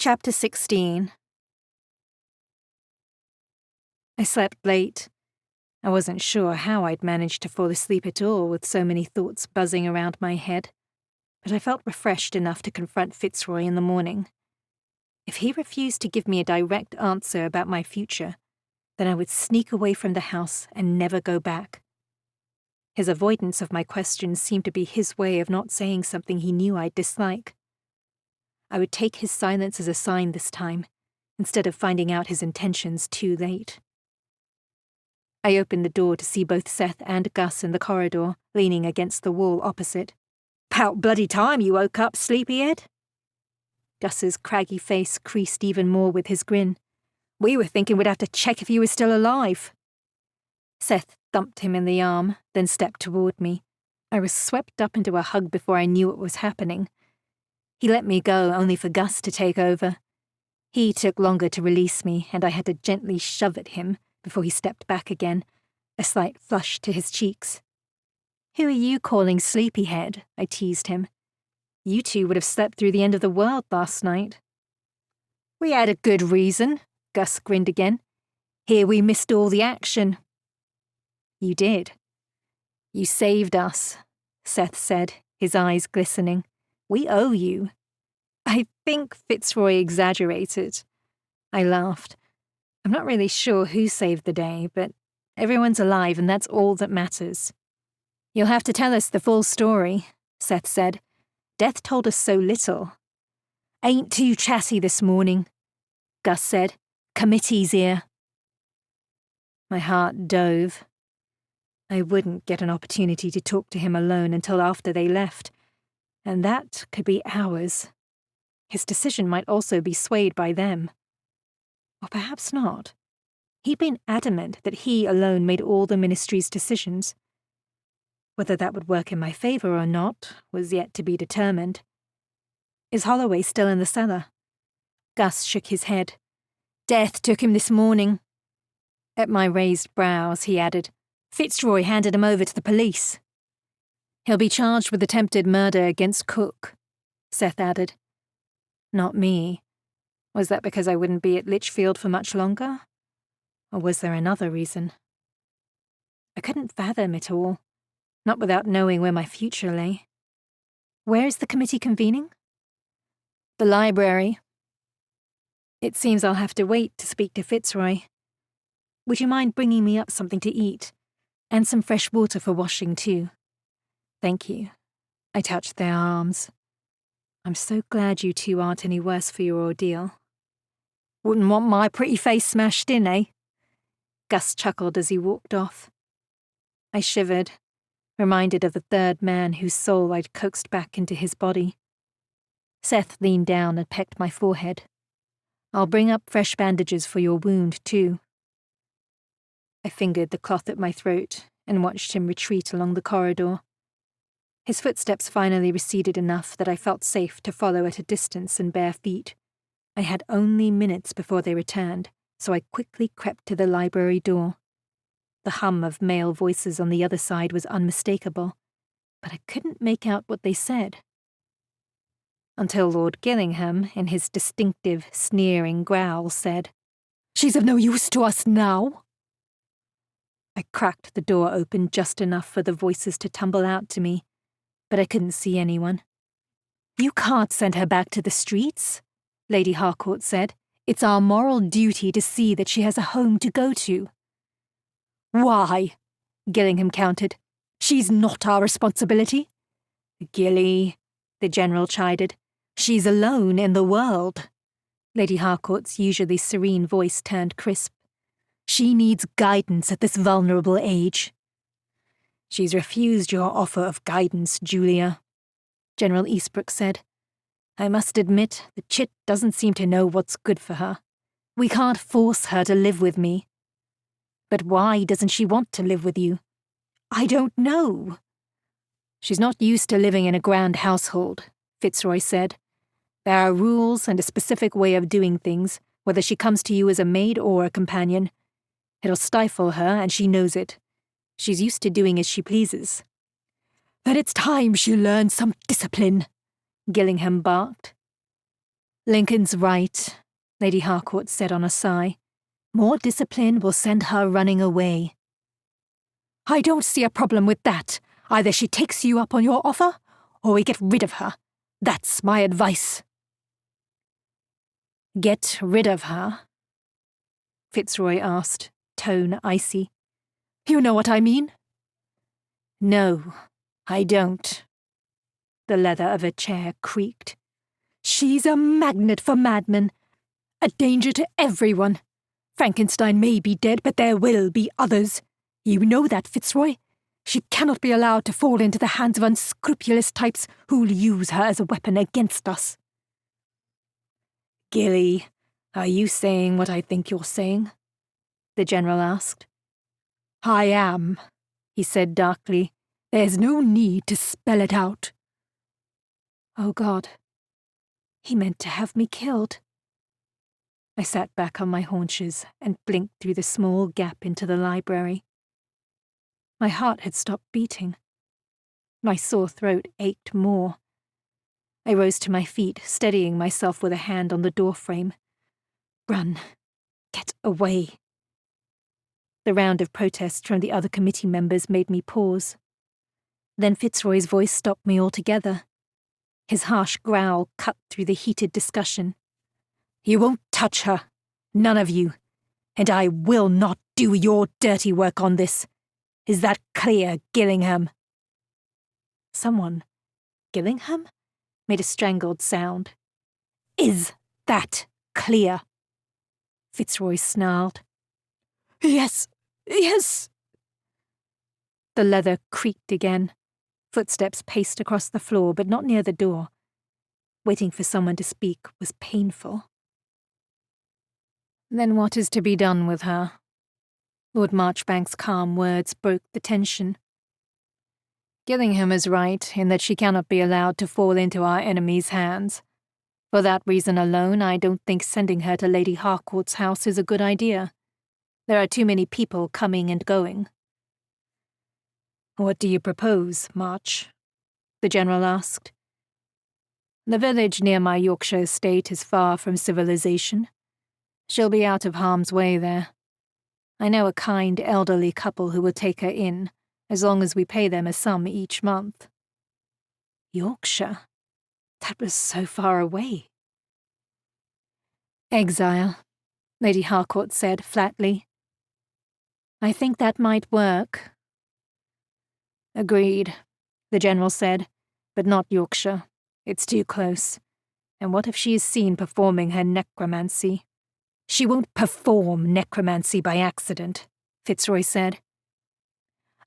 Chapter 16. I slept late. I wasn't sure how I'd managed to fall asleep at all with so many thoughts buzzing around my head, but I felt refreshed enough to confront Fitzroy in the morning. If he refused to give me a direct answer about my future, then I would sneak away from the house and never go back. His avoidance of my questions seemed to be his way of not saying something he knew I'd dislike. I would take his silence as a sign this time, instead of finding out his intentions too late. I opened the door to see both Seth and Gus in the corridor, leaning against the wall opposite. "'Bout bloody time you woke up, sleepyhead." Gus's craggy face creased even more with his grin. "We were thinking we'd have to check if you were still alive." Seth thumped him in the arm, then stepped toward me. I was swept up into a hug before I knew what was happening. He let me go, only for Gus to take over. He took longer to release me, and I had to gently shove at him before he stepped back again, a slight flush to his cheeks. "Who are you calling sleepyhead?" I teased him. "You two would have slept through the end of the world last night." "We had a good reason," Gus grinned again. "Here we missed all the action." "You did. You saved us," Seth said, his eyes glistening. "We owe you." "I think Fitzroy exaggerated." I laughed. I'm not really sure who saved the day, but everyone's alive and that's all that matters. "You'll have to tell us the full story," Seth said. "Death told us so little." "Ain't too chatty this morning," Gus said. "Committee's here." My heart dove. I wouldn't get an opportunity to talk to him alone until after they left, and that could be hours. His decision might also be swayed by them. Or perhaps not. He'd been adamant that he alone made all the Ministry's decisions. Whether that would work in my favor or not was yet to be determined. "Is Holloway still in the cellar?" Gus shook his head. "Death took him this morning." At my raised brows, he added, "Fitzroy handed him over to the police." "He'll be charged with attempted murder against Cook," Seth added. Not me. Was that because I wouldn't be at Litchfield for much longer? Or was there another reason? I couldn't fathom it all, not without knowing where my future lay. "Where is the committee convening?" "The library." "It seems I'll have to wait to speak to Fitzroy. Would you mind bringing me up something to eat? And some fresh water for washing, too." "Thank you." I touched their arms. "I'm so glad you two aren't any worse for your ordeal." "Wouldn't want my pretty face smashed in, eh?" Gus chuckled as he walked off. I shivered, reminded of the third man whose soul I'd coaxed back into his body. Seth leaned down and pecked my forehead. "I'll bring up fresh bandages for your wound, too." I fingered the cloth at my throat and watched him retreat along the corridor. His footsteps finally receded enough that I felt safe to follow at a distance in bare feet. I had only minutes before they returned, so I quickly crept to the library door. The hum of male voices on the other side was unmistakable, but I couldn't make out what they said. Until Lord Gillingham, in his distinctive, sneering growl, said, "She's of no use to us now." I cracked the door open just enough for the voices to tumble out to me, but I couldn't see anyone. "You can't send her back to the streets," Lady Harcourt said. "It's our moral duty to see that she has a home to go to." "Why?" Gillingham countered. "She's not our responsibility." "Gilly," the General chided. "She's alone in the world." Lady Harcourt's usually serene voice turned crisp. "She needs guidance at this vulnerable age." "She's refused your offer of guidance, Julia," General Eastbrook said. "I must admit, the chit doesn't seem to know what's good for her. We can't force her to live with me." "But why doesn't she want to live with you?" "I don't know." "She's not used to living in a grand household," Fitzroy said. "There are rules and a specific way of doing things, whether she comes to you as a maid or a companion. It'll stifle her, and she knows it. She's used to doing as she pleases." "Then it's time she learned some discipline," Gillingham barked. Lincoln's right, Lady Harcourt said on a sigh. More discipline will send her running away. I don't see a problem with that. Either she takes you up on your offer, or we get rid of her. That's my advice. Get rid of her? Fitzroy asked, tone icy. You know what I mean? No, I don't. The leather of her chair creaked. She's a magnet for madmen. A danger to everyone. Frankenstein may be dead, but there will be others. You know that, Fitzroy. She cannot be allowed to fall into the hands of unscrupulous types who'll use her as a weapon against us. Gilly, are you saying what I think you're saying? The General asked. I am, he said darkly. There's no need to spell it out. Oh God. He meant to have me killed. I sat back on my haunches and blinked through the small gap into the library. My heart had stopped beating. My sore throat ached more. I rose to my feet, steadying myself with a hand on the doorframe. Run. Get away. The round of protests from the other committee members made me pause. Then Fitzroy's voice stopped me altogether. His harsh growl cut through the heated discussion. You won't touch her. None of you. And I will not do your dirty work on this. Is that clear, Gillingham? Someone, Gillingham, made a strangled sound. Is that clear? Fitzroy snarled. Yes, yes. The leather creaked again. Footsteps paced across the floor, but not near the door. Waiting for someone to speak was painful. Then what is to be done with her? Lord Marchbank's calm words broke the tension. Gillingham is right in that she cannot be allowed to fall into our enemies' hands. For that reason alone, I don't think sending her to Lady Harcourt's house is a good idea. There are too many people coming and going. What do you propose, March? The General asked. The village near my Yorkshire estate is far from civilization. She'll be out of harm's way there. I know a kind elderly couple who will take her in, as long as we pay them a sum each month. Yorkshire? That was so far away. Exile, Lady Harcourt said flatly. I think that might work. Agreed, the General said, but not Yorkshire. It's too close. And what if she is seen performing her necromancy? She won't perform necromancy by accident, Fitzroy said.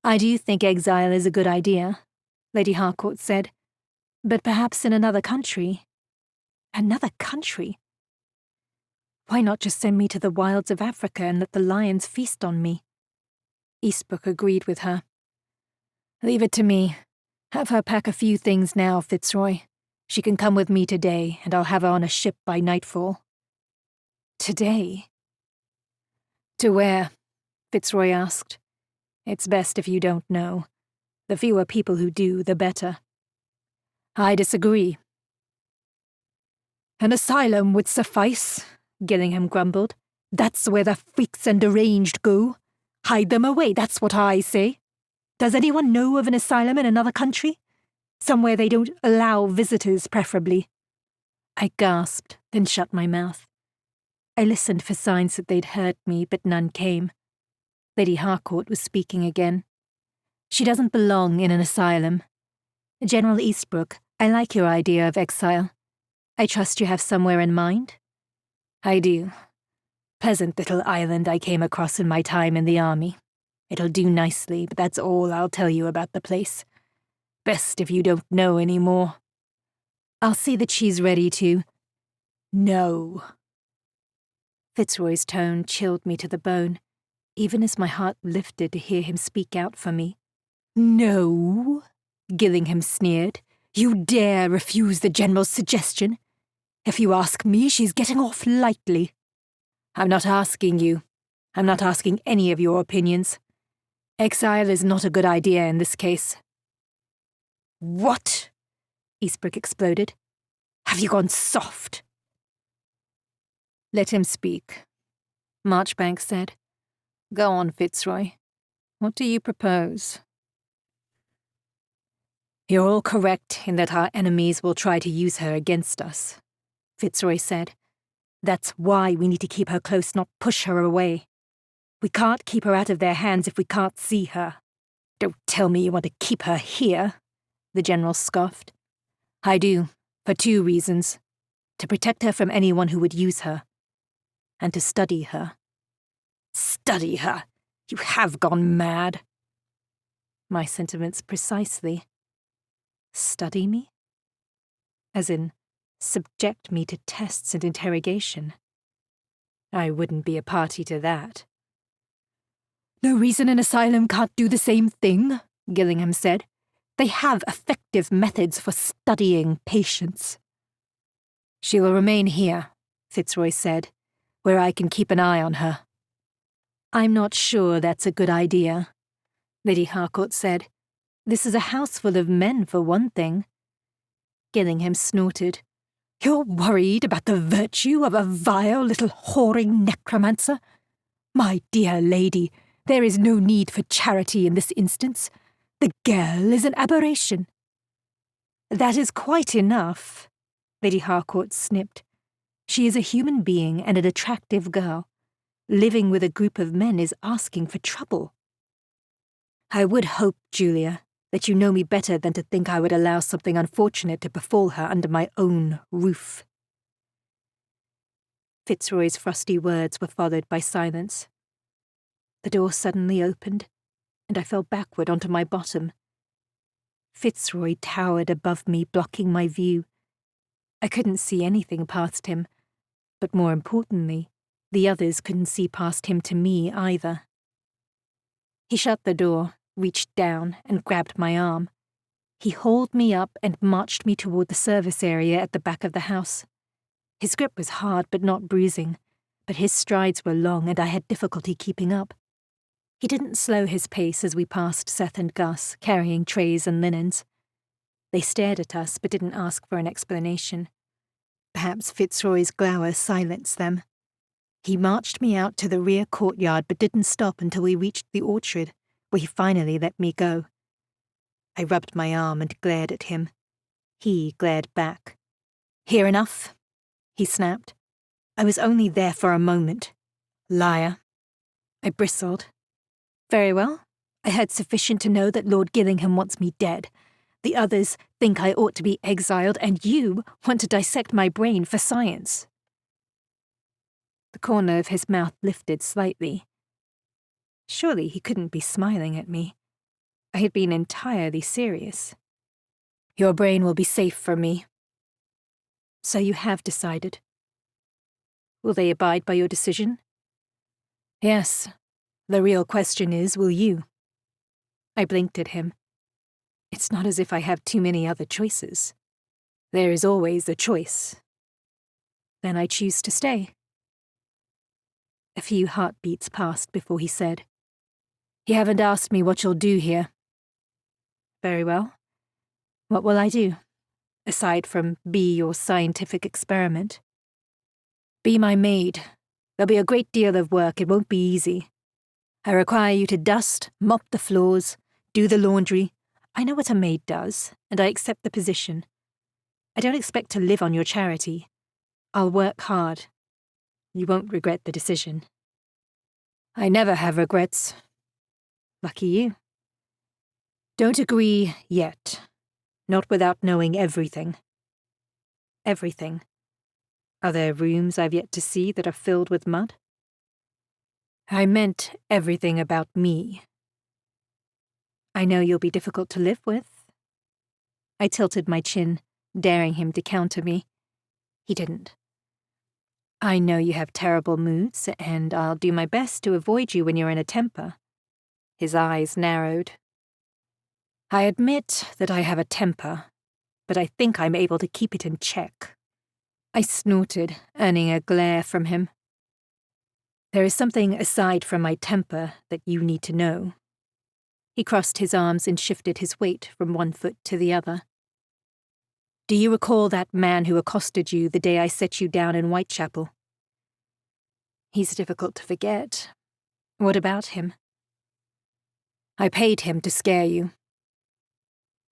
I do think exile is a good idea, Lady Harcourt said, but perhaps in another country. Another country? Why not just send me to the wilds of Africa and let the lions feast on me? Eastbrook agreed with her. Leave it to me. Have her pack a few things now, Fitzroy. She can come with me today, and I'll have her on a ship by nightfall. Today? To where? Fitzroy asked. It's best if you don't know. The fewer people who do, the better. I disagree. An asylum would suffice, Gillingham grumbled. That's where the freaks and deranged go. Hide them away, that's what I say. Does anyone know of an asylum in another country? Somewhere they don't allow visitors, preferably. I gasped, then shut my mouth. I listened for signs that they'd heard me, but none came. Lady Harcourt was speaking again. She doesn't belong in an asylum. General Eastbrook, I like your idea of exile. I trust you have somewhere in mind? I do. Pleasant little island I came across in my time in the army. It'll do nicely, but that's all I'll tell you about the place. Best if you don't know any more. I'll see that she's ready to. No. Fitzroy's tone chilled me to the bone, even as my heart lifted to hear him speak out for me. No, Gillingham sneered. You dare refuse the General's suggestion? If you ask me, she's getting off lightly. I'm not asking you. I'm not asking any of your opinions. Exile is not a good idea in this case. What? Eastbrook exploded. Have you gone soft? Let him speak, Marchbank said. Go on, Fitzroy. What do you propose? You're all correct in that our enemies will try to use her against us, Fitzroy said. That's why we need to keep her close, not push her away. We can't keep her out of their hands if we can't see her. Don't tell me you want to keep her here, the general scoffed. I do, for 2 reasons. To protect her from anyone who would use her, and to study her. Study her? You have gone mad. My sentiments precisely. Study me? As in, subject me to tests and interrogation. I wouldn't be a party to that. No reason an asylum can't do the same thing, Gillingham said. They have effective methods for studying patients. She will remain here, Fitzroy said, where I can keep an eye on her. I'm not sure that's a good idea, Lady Harcourt said. This is a house full of men, for one thing. Gillingham snorted. You're worried about the virtue of a vile little whoring necromancer? My dear lady, there is no need for charity in this instance. The girl is an aberration. That is quite enough, Lady Harcourt snipped. She is a human being and an attractive girl. Living with a group of men is asking for trouble. I would hope, Julia, that you know me better than to think I would allow something unfortunate to befall her under my own roof. Fitzroy's frosty words were followed by silence. The door suddenly opened, and I fell backward onto my bottom. Fitzroy towered above me, blocking my view. I couldn't see anything past him, but more importantly, the others couldn't see past him to me either. He shut the door, reached down, and grabbed my arm. He hauled me up and marched me toward the service area at the back of the house. His grip was hard but not bruising, but his strides were long and I had difficulty keeping up. He didn't slow his pace as we passed Seth and Gus, carrying trays and linens. They stared at us but didn't ask for an explanation. Perhaps Fitzroy's glower silenced them. He marched me out to the rear courtyard but didn't stop until we reached the orchard, where he finally let me go. I rubbed my arm and glared at him. He glared back. Hear enough? He snapped. I was only there for a moment. Liar. I bristled. Very well. I heard sufficient to know that Lord Gillingham wants me dead. The others think I ought to be exiled, and you want to dissect my brain for science. The corner of his mouth lifted slightly. Surely he couldn't be smiling at me. I had been entirely serious. Your brain will be safe for me. So you have decided. Will they abide by your decision? Yes. The real question is, will you? I blinked at him. It's not as if I have too many other choices. There is always a choice. Then I choose to stay. A few heartbeats passed before he said, You haven't asked me what you'll do here. Very well. What will I do, aside from be your scientific experiment? Be my maid. There'll be a great deal of work. It won't be easy. I require you to dust, mop the floors, do the laundry. I know what a maid does, and I accept the position. I don't expect to live on your charity. I'll work hard. You won't regret the decision. I never have regrets. Lucky you. Don't agree yet. Not without knowing everything. Everything. Are there rooms I've yet to see that are filled with mud? I meant everything about me. I know you'll be difficult to live with. I tilted my chin, daring him to counter me. He didn't. I know you have terrible moods, and I'll do my best to avoid you when you're in a temper. His eyes narrowed. I admit that I have a temper, but I think I'm able to keep it in check. I snorted, earning a glare from him. There is something aside from my temper that you need to know. He crossed his arms and shifted his weight from one foot to the other. Do you recall that man who accosted you the day I set you down in Whitechapel? He's difficult to forget. What about him? I paid him to scare you.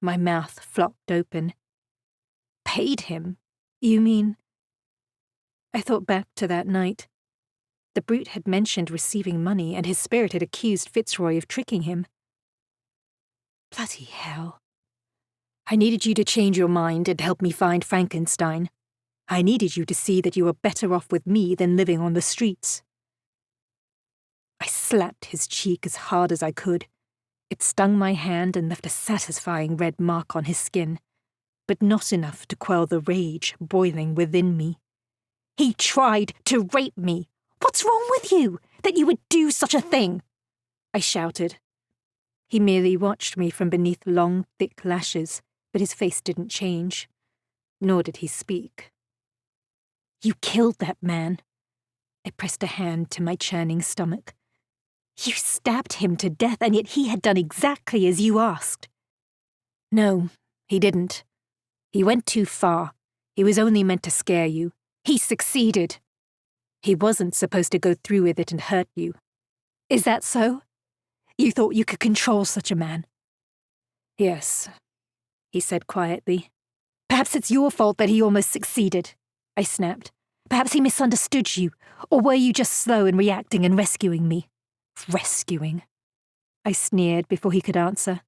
My mouth flopped open. Paid him? You mean... I thought back to that night. The brute had mentioned receiving money, and his spirit had accused Fitzroy of tricking him. Bloody hell. I needed you to change your mind and help me find Frankenstein. I needed you to see that you were better off with me than living on the streets. I slapped his cheek as hard as I could. It stung my hand and left a satisfying red mark on his skin, but not enough to quell the rage boiling within me. He tried to rape me. What's wrong with you, that you would do such a thing? I shouted. He merely watched me from beneath long, thick lashes, but his face didn't change, nor did he speak. You killed that man. I pressed a hand to my churning stomach. You stabbed him to death, and yet he had done exactly as you asked. No, he didn't. He went too far. He was only meant to scare you. He succeeded. He wasn't supposed to go through with it and hurt you. Is that so? You thought you could control such a man? Yes, he said quietly. Perhaps it's your fault that he almost succeeded, I snapped. Perhaps he misunderstood you, or were you just slow in reacting and rescuing me? Rescuing? I sneered before he could answer.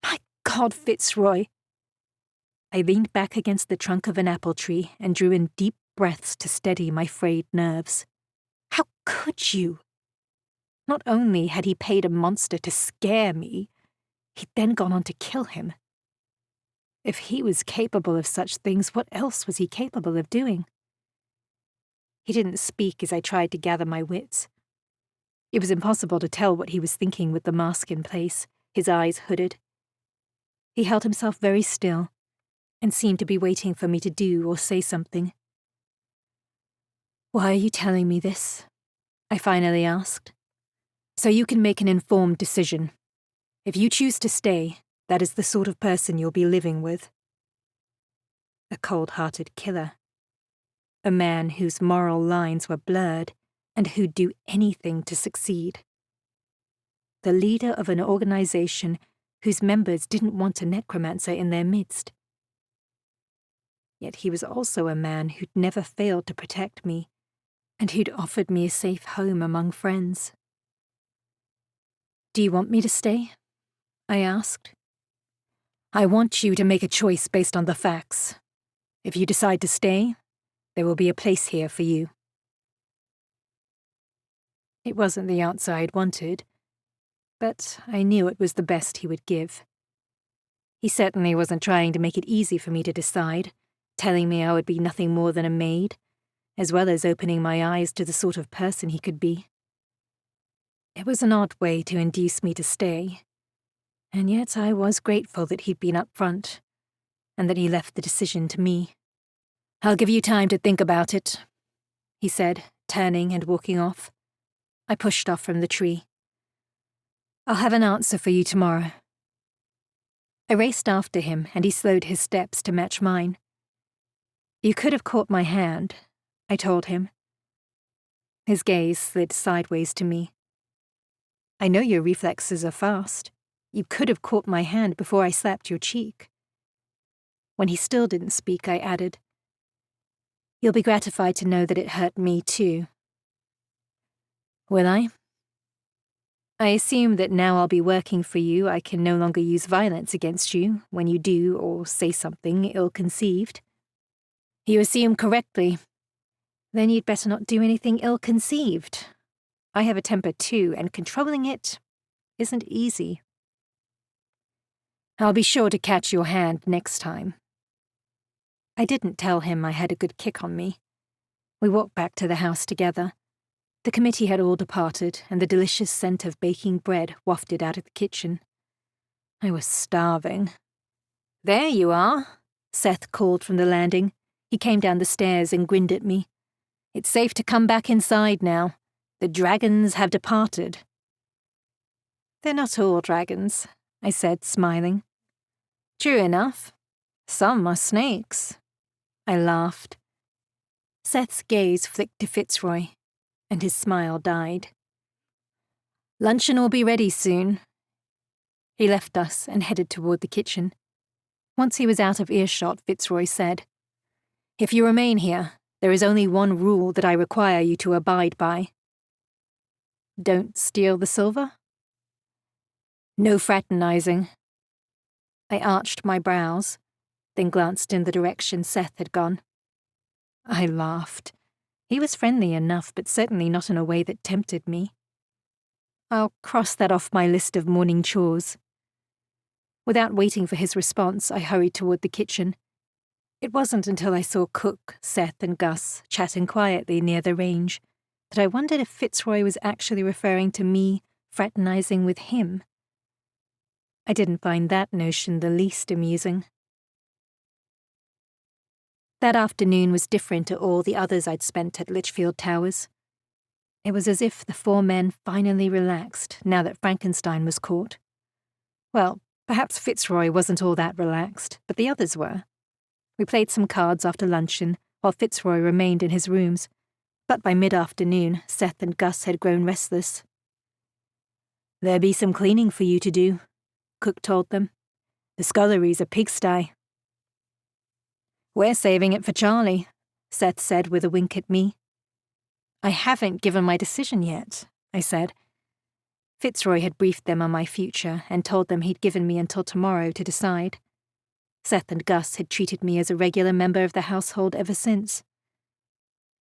My God, Fitzroy! I leaned back against the trunk of an apple tree and drew in deep breaths to steady my frayed nerves. How could you? Not only had he paid a monster to scare me, he'd then gone on to kill him. If he was capable of such things, what else was he capable of doing? He didn't speak as I tried to gather my wits. It was impossible to tell what he was thinking with the mask in place, his eyes hooded. He held himself very still, and seemed to be waiting for me to do or say something. Why are you telling me this? I finally asked. So you can make an informed decision. If you choose to stay, that is the sort of person you'll be living with. A cold-hearted killer. A man whose moral lines were blurred, and who'd do anything to succeed. The leader of an organization whose members didn't want a necromancer in their midst. Yet he was also a man who'd never failed to protect me, and who'd offered me a safe home among friends. Do you want me to stay? I asked. I want you to make a choice based on the facts. If you decide to stay, there will be a place here for you. It wasn't the answer I'd wanted, but I knew it was the best he would give. He certainly wasn't trying to make it easy for me to decide, telling me I would be nothing more than a maid, as well as opening my eyes to the sort of person he could be. It was an odd way to induce me to stay, and yet I was grateful that he'd been upfront, and that he left the decision to me. I'll give you time to think about it, he said, turning and walking off. I pushed off from the tree. I'll have an answer for you tomorrow. I raced after him, and he slowed his steps to match mine. You could have caught my hand, I told him. His gaze slid sideways to me. I know your reflexes are fast. You could have caught my hand before I slapped your cheek. When he still didn't speak, I added, You'll be gratified to know that it hurt me too. Will I? I assume that now I'll be working for you, I can no longer use violence against you when you do or say something ill-conceived. You assume correctly. Then you'd better not do anything ill-conceived. I have a temper too, and controlling it isn't easy. I'll be sure to catch your hand next time. I didn't tell him I had a good kick on me. We walked back to the house together. The committee had all departed, and the delicious scent of baking bread wafted out of the kitchen. I was starving. There you are, Seth called from the landing. He came down the stairs and grinned at me. It's safe to come back inside now. The dragons have departed. They're not all dragons, I said, smiling. True enough. Some are snakes. I laughed. Seth's gaze flicked to Fitzroy, and his smile died. "Luncheon will be ready soon." He left us and headed toward the kitchen. Once he was out of earshot, Fitzroy said, "If you remain here, there is only one rule that I require you to abide by." "Don't steal the silver?" "No fraternizing." I arched my brows, then glanced in the direction Seth had gone. I laughed. He was friendly enough, but certainly not in a way that tempted me. I'll cross that off my list of morning chores. Without waiting for his response, I hurried toward the kitchen. It wasn't until I saw Cook, Seth, and Gus chatting quietly near the range that I wondered if Fitzroy was actually referring to me fraternizing with him. I didn't find that notion the least amusing. That afternoon was different to all the others I'd spent at Litchfield Towers. It was as if the four men finally relaxed now that Frankenstein was caught. Well, perhaps Fitzroy wasn't all that relaxed, but the others were. We played some cards after luncheon, while Fitzroy remained in his rooms, but by mid-afternoon, Seth and Gus had grown restless. "There'll be some cleaning for you to do," Cook told them. "The scullery's a pigsty." "We're saving it for Charlie," Seth said with a wink at me. "I haven't given my decision yet," I said. Fitzroy had briefed them on my future and told them he'd given me until tomorrow to decide. Seth and Gus had treated me as a regular member of the household ever since.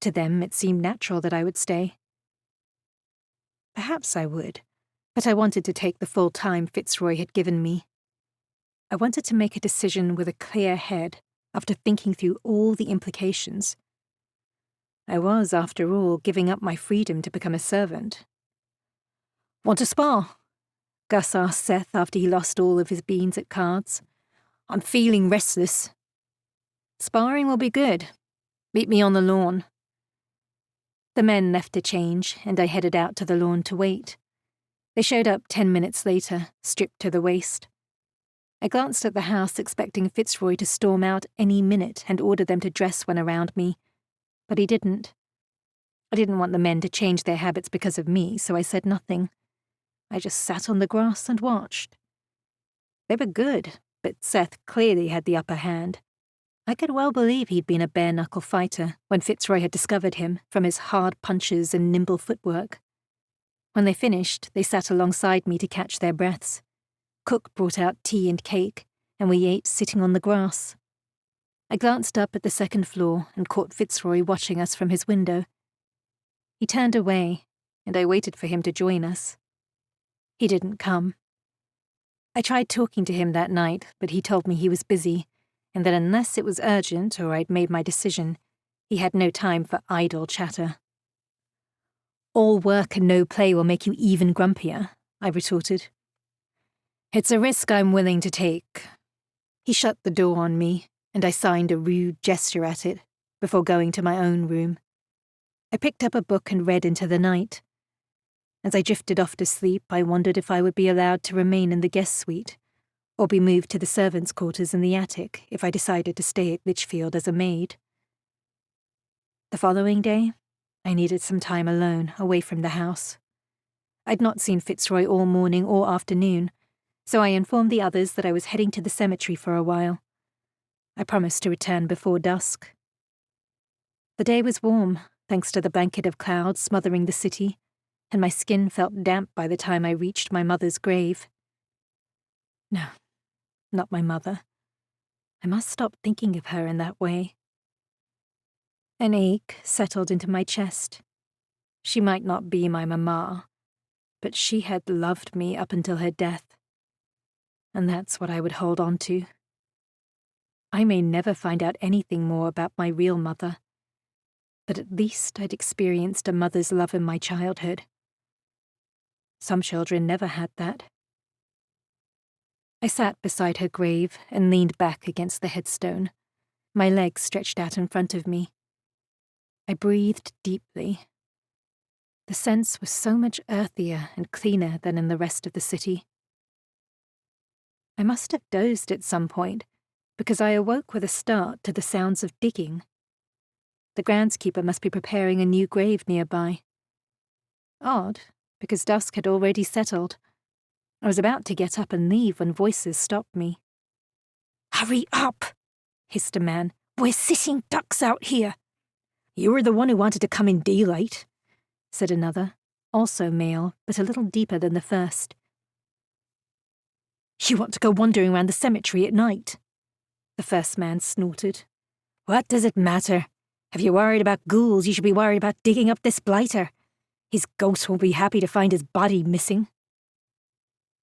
To them, it seemed natural that I would stay. Perhaps I would, but I wanted to take the full time Fitzroy had given me. I wanted to make a decision with a clear head after thinking through all the implications. I was, after all, giving up my freedom to become a servant. "Want a spar?" Gus asked Seth after he lost all of his beans at cards. "I'm feeling restless." "Sparring will be good. Meet me on the lawn." The men left to change, and I headed out to the lawn to wait. They showed up 10 minutes later, stripped to the waist. I glanced at the house expecting Fitzroy to storm out any minute and order them to dress when around me, but he didn't. I didn't want the men to change their habits because of me, so I said nothing. I just sat on the grass and watched. They were good, but Seth clearly had the upper hand. I could well believe he'd been a bare-knuckle fighter when Fitzroy had discovered him from his hard punches and nimble footwork. When they finished, they sat alongside me to catch their breaths. Cook brought out tea and cake, and we ate sitting on the grass. I glanced up at the second floor and caught Fitzroy watching us from his window. He turned away, and I waited for him to join us. He didn't come. I tried talking to him that night, but he told me he was busy, and that unless it was urgent or I'd made my decision, he had no time for idle chatter. "All work and no play will make you even grumpier," I retorted. "It's a risk I'm willing to take." He shut the door on me, and I signed a rude gesture at it before going to my own room. I picked up a book and read into the night. As I drifted off to sleep, I wondered if I would be allowed to remain in the guest suite, or be moved to the servants' quarters in the attic if I decided to stay at Litchfield as a maid. The following day, I needed some time alone, away from the house. I'd not seen Fitzroy all morning or afternoon, so I informed the others that I was heading to the cemetery for a while. I promised to return before dusk. The day was warm, thanks to the blanket of clouds smothering the city, and my skin felt damp by the time I reached my mother's grave. No, not my mother. I must stop thinking of her in that way. An ache settled into my chest. She might not be my mama, but she had loved me up until her death. And that's what I would hold on to. I may never find out anything more about my real mother, but at least I'd experienced a mother's love in my childhood. Some children never had that. I sat beside her grave and leaned back against the headstone, my legs stretched out in front of me. I breathed deeply. The sense was so much earthier and cleaner than in the rest of the city. I must have dozed at some point, because I awoke with a start to the sounds of digging. The groundskeeper must be preparing a new grave nearby. Odd, because dusk had already settled. I was about to get up and leave when voices stopped me. "Hurry up!" hissed a man. "We're sitting ducks out here." "You were the one who wanted to come in daylight," said another, also male, but a little deeper than the first. "You want to go wandering around the cemetery at night," the first man snorted. "What does it matter? If you're worried about ghouls, you should be worried about digging up this blighter. His ghost will be happy to find his body missing."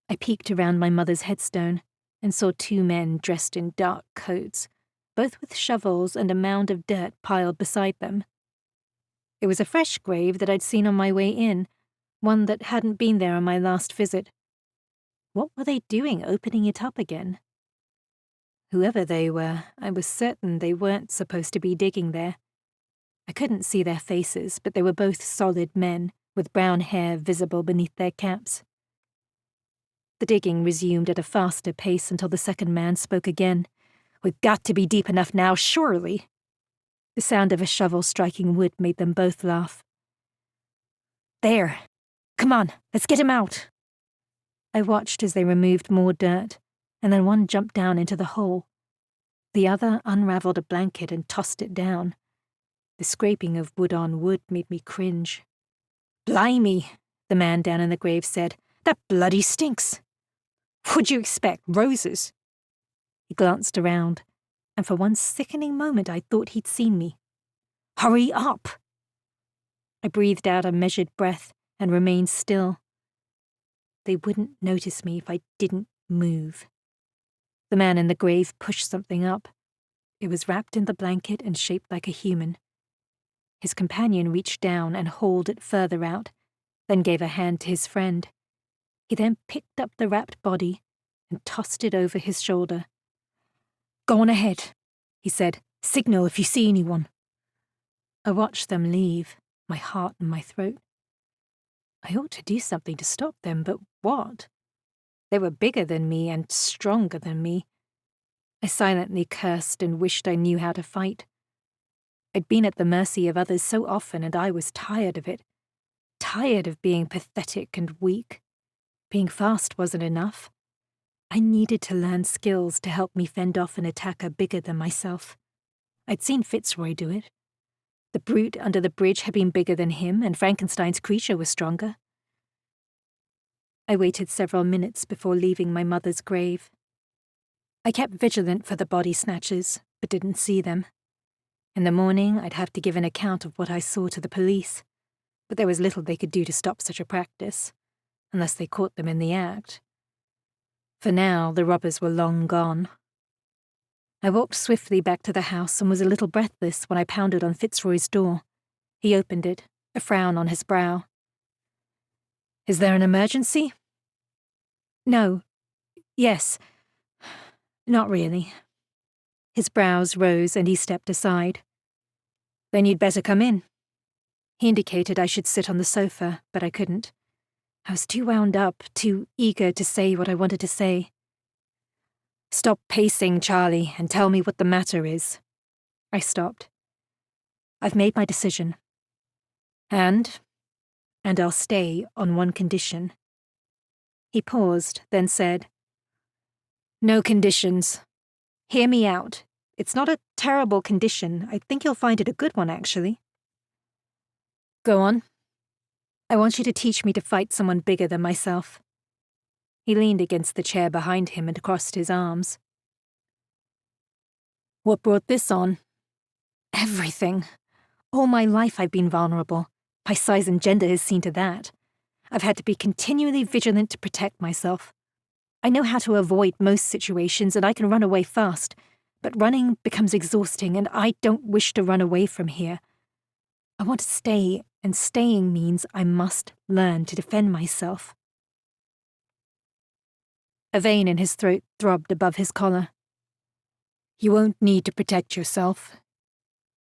I peeked around my mother's headstone and saw two men dressed in dark coats, both with shovels and a mound of dirt piled beside them. It was a fresh grave that I'd seen on my way in, one that hadn't been there on my last visit. What were they doing opening it up again? Whoever they were, I was certain they weren't supposed to be digging there. I couldn't see their faces, but they were both solid men, with brown hair visible beneath their caps. The digging resumed at a faster pace until the second man spoke again. "We've got to be deep enough now, surely." The sound of a shovel striking wood made them both laugh. "There! Come on, let's get him out!" I watched as they removed more dirt, and then one jumped down into the hole. The other unraveled a blanket and tossed it down. The scraping of wood on wood made me cringe. "Blimey," the man down in the grave said. "That bloody stinks." "What'd you expect, roses?" He glanced around, and for one sickening moment I thought he'd seen me. "Hurry up!" I breathed out a measured breath and remained still. They wouldn't notice me if I didn't move. The man in the grave pushed something up. It was wrapped in the blanket and shaped like a human. His companion reached down and hauled it further out, then gave a hand to his friend. He then picked up the wrapped body and tossed it over his shoulder. "Go on ahead," he said. "Signal if you see anyone." I watched them leave, my heart in my throat. I ought to do something to stop them, but what? They were bigger than me and stronger than me. I silently cursed and wished I knew how to fight. I'd been at the mercy of others so often, and I was tired of it. Tired of being pathetic and weak. Being fast wasn't enough. I needed to learn skills to help me fend off an attacker bigger than myself. I'd seen Fitzroy do it. The brute under the bridge had been bigger than him, and Frankenstein's creature was stronger. I waited several minutes before leaving my mother's grave. I kept vigilant for the body snatchers, but didn't see them. In the morning, I'd have to give an account of what I saw to the police, but there was little they could do to stop such a practice, unless they caught them in the act. For now, the robbers were long gone. I walked swiftly back to the house and was a little breathless when I pounded on Fitzroy's door. He opened it, a frown on his brow. "Is there an emergency?" "No. Yes. Not really." His brows rose and he stepped aside. "Then you'd better come in." He indicated I should sit on the sofa, but I couldn't. I was too wound up, too eager to say what I wanted to say. "Stop pacing, Charlie, and tell me what the matter is." I stopped. "I've made my decision. And I'll stay on one condition." He paused, then said, "No conditions. Hear me out. It's not a terrible condition. I think you'll find it a good one, actually." "Go on." "I want you to teach me to fight someone bigger than myself." He leaned against the chair behind him and crossed his arms. "What brought this on?" "Everything. All my life I've been vulnerable. My size and gender has seen to that. I've had to be continually vigilant to protect myself. I know how to avoid most situations and I can run away fast, but running becomes exhausting and I don't wish to run away from here. I want to stay, and staying means I must learn to defend myself." A vein in his throat throbbed above his collar. "You won't need to protect yourself,"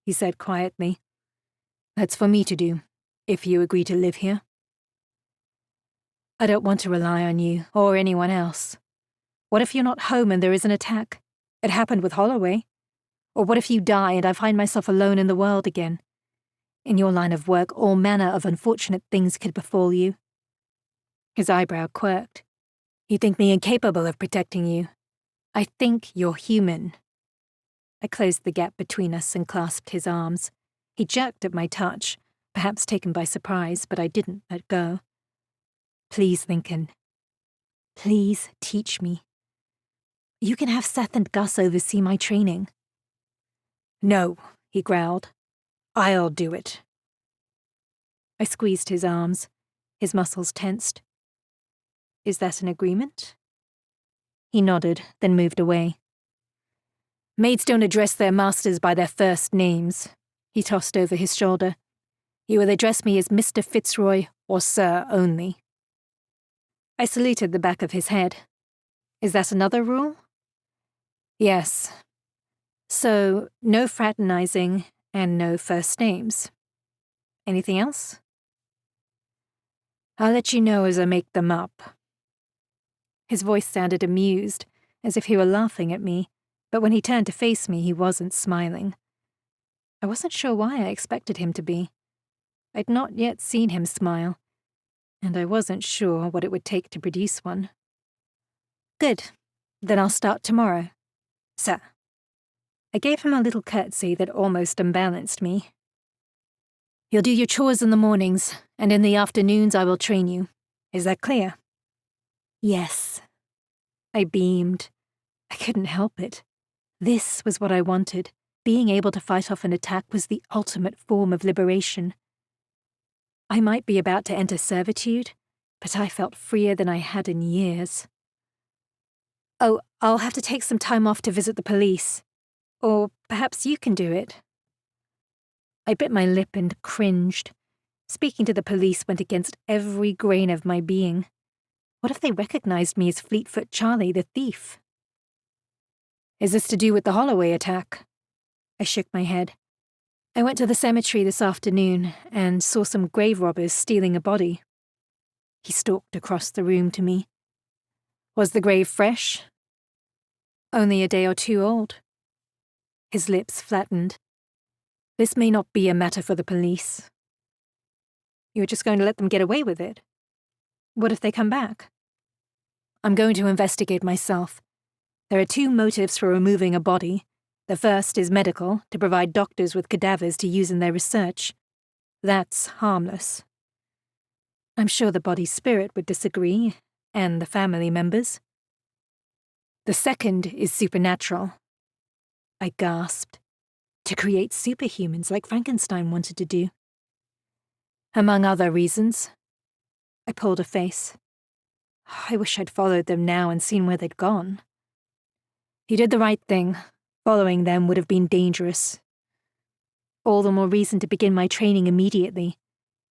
he said quietly. "That's for me to do, if you agree to live here." "I don't want to rely on you, or anyone else. What if you're not home and there is an attack? It happened with Holloway. Or what if you die and I find myself alone in the world again? In your line of work, all manner of unfortunate things could befall you. His eyebrow quirked. You think me incapable of protecting you. I think you're human. I closed the gap between us and clasped his arms. He jerked at my touch, perhaps taken by surprise, but I didn't let go. Please, Lincoln. Please teach me. You can have Seth and Gus oversee my training. No, he growled. I'll do it. I squeezed his arms. His muscles tensed. Is that an agreement? He nodded, then moved away. Maids don't address their masters by their first names, he tossed over his shoulder. You will address me as Mr. Fitzroy or Sir only. I saluted the back of his head. Is that another rule? Yes. So, no fraternizing and no first names. Anything else? I'll let you know as I make them up. His voice sounded amused, as if he were laughing at me, but when he turned to face me, he wasn't smiling. I wasn't sure why I expected him to be. I'd not yet seen him smile, and I wasn't sure what it would take to produce one. Good. Then I'll start tomorrow. Sir. I gave him a little curtsy that almost unbalanced me. You'll do your chores in the mornings, and in the afternoons I will train you. Is that clear? Yes. I beamed. I couldn't help it. This was what I wanted. Being able to fight off an attack was the ultimate form of liberation. I might be about to enter servitude, but I felt freer than I had in years. Oh, I'll have to take some time off to visit the police. Or perhaps you can do it. I bit my lip and cringed. Speaking to the police went against every grain of my being. What if they recognized me as Fleetfoot Charlie, the thief? Is this to do with the Holloway attack? I shook my head. I went to the cemetery this afternoon and saw some grave robbers stealing a body. He stalked across the room to me. Was the grave fresh? Only a day or two old. His lips flattened. This may not be a matter for the police. You're just going to let them get away with it? What if they come back? I'm going to investigate myself. There are two motives for removing a body. The first is medical, to provide doctors with cadavers to use in their research. That's harmless. I'm sure the body's spirit would disagree, and the family members. The second is supernatural. I gasped. To create superhumans like Frankenstein wanted to do. Among other reasons. I pulled a face. I wish I'd followed them now and seen where they'd gone. You did the right thing. Following them would have been dangerous. All the more reason to begin my training immediately.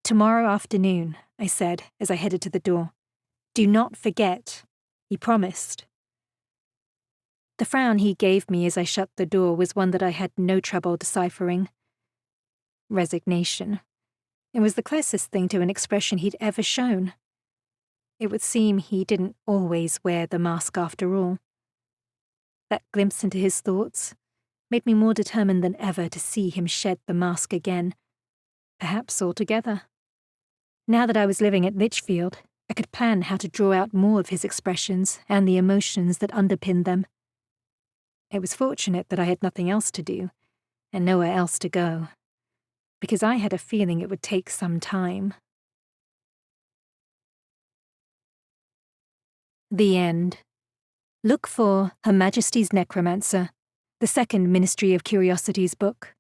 Tomorrow afternoon, I said as I headed to the door. Do not forget, he promised. The frown he gave me as I shut the door was one that I had no trouble deciphering. Resignation. It was the closest thing to an expression he'd ever shown. It would seem he didn't always wear the mask after all. That glimpse into his thoughts made me more determined than ever to see him shed the mask again, perhaps altogether. Now that I was living at Litchfield, I could plan how to draw out more of his expressions and the emotions that underpinned them. It was fortunate that I had nothing else to do, and nowhere else to go, because I had a feeling it would take some time. The end. Look for Her Majesty's Necromancer, the second Ministry of Curiosities book.